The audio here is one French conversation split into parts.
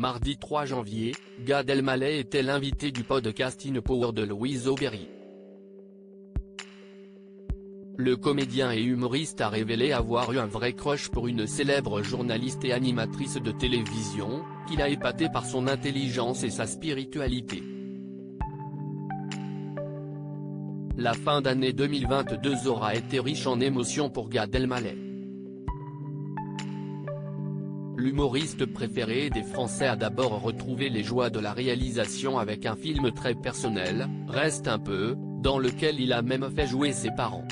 Mardi 3 janvier, Gad Elmaleh était l'invité du podcast In Power de Louise Aubéry. Le comédien et humoriste a révélé avoir eu un vrai crush pour une célèbre journaliste et animatrice de télévision, qu'il a épatée par son intelligence et sa spiritualité. La fin d'année 2022 aura été riche en émotions pour Gad Elmaleh. L'humoriste préféré des Français a d'abord retrouvé les joies de la réalisation avec un film très personnel, Reste un peu, dans lequel il a même fait jouer ses parents.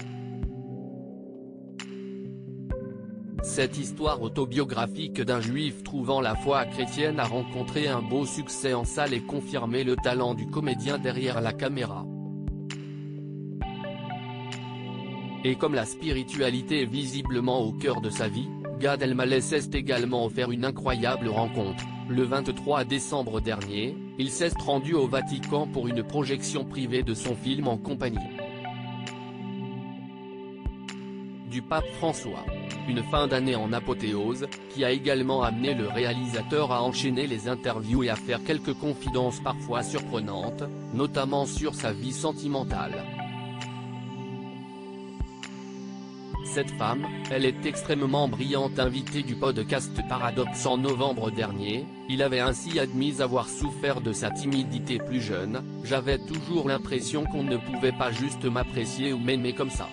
Cette histoire autobiographique d'un juif trouvant la foi chrétienne a rencontré un beau succès en salle et confirmé le talent du comédien derrière la caméra. Et comme la spiritualité est visiblement au cœur de sa vie, Gad Elmaleh s'est également offert une incroyable rencontre. Le 23 décembre dernier, il s'est rendu au Vatican pour une projection privée de son film en compagnie du pape François. Une fin d'année en apothéose, qui a également amené le réalisateur à enchaîner les interviews et à faire quelques confidences parfois surprenantes, notamment sur sa vie sentimentale. Cette femme, elle est extrêmement brillante. Invité du podcast Paradoxe en novembre dernier, il avait ainsi admis avoir souffert de sa timidité plus jeune. J'avais toujours l'impression qu'on ne pouvait pas juste m'apprécier ou m'aimer comme ça.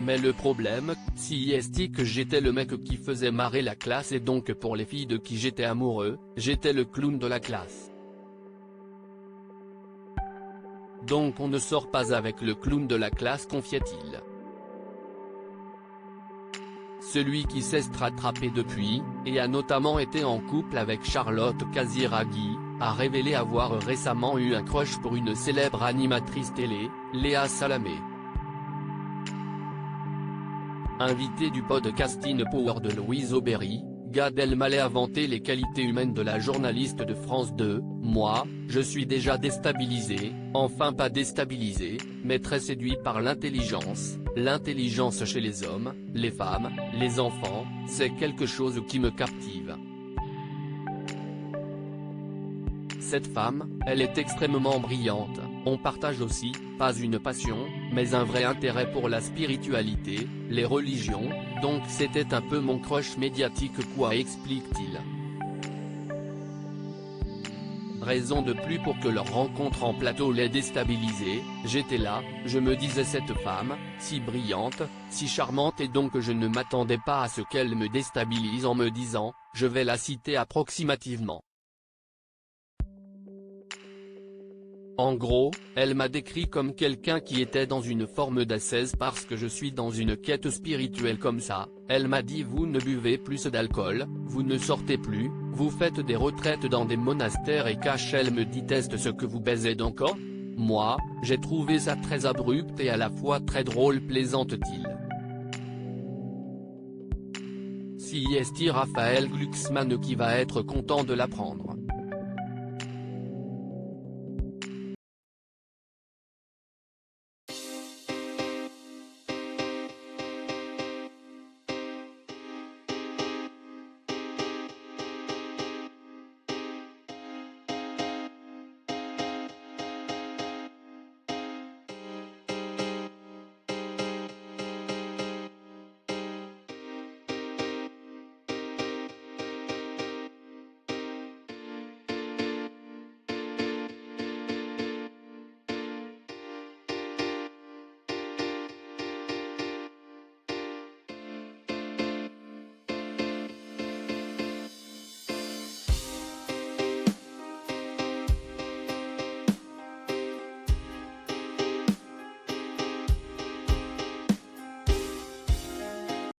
Mais le problème, si est que j'étais le mec qui faisait marrer la classe et donc pour les filles de qui j'étais amoureux, j'étais le clown de la classe. Donc on ne sort pas avec le clown de la classe, confiait-il. Celui qui s'est rattrapé depuis, et a notamment été en couple avec Charlotte Casiraghi, a révélé avoir récemment eu un crush pour une célèbre animatrice télé, Léa Salamé. Invité du podcast In Power de Louise Aubéry, Gad Elmaleh a vanté les qualités humaines de la journaliste de France 2, « Moi, je suis déjà déstabilisé, enfin pas déstabilisé, mais très séduit par l'intelligence chez les hommes, les femmes, les enfants, c'est quelque chose qui me captive. Cette femme, elle est extrêmement brillante, on partage aussi, pas une passion, mais un vrai intérêt pour la spiritualité, les religions, donc c'était un peu mon crush médiatique quoi, explique-t-il. Raison de plus pour que leur rencontre en plateau l'ait déstabilisé, j'étais là, je me disais cette femme, si brillante, si charmante et donc je ne m'attendais pas à ce qu'elle me déstabilise en me disant, je vais la citer approximativement. En gros, elle m'a décrit comme quelqu'un qui était dans une forme d'ascèse parce que je suis dans une quête spirituelle comme ça. Elle m'a dit vous ne buvez plus d'alcool, vous ne sortez plus, vous faites des retraites dans des monastères et elle me dit teste ce que vous baisez donc oh. Moi, j'ai trouvé ça très abrupt et à la fois très drôle plaisante-t-il. Si est Raphaël Glucksmann qui va être content de l'apprendre.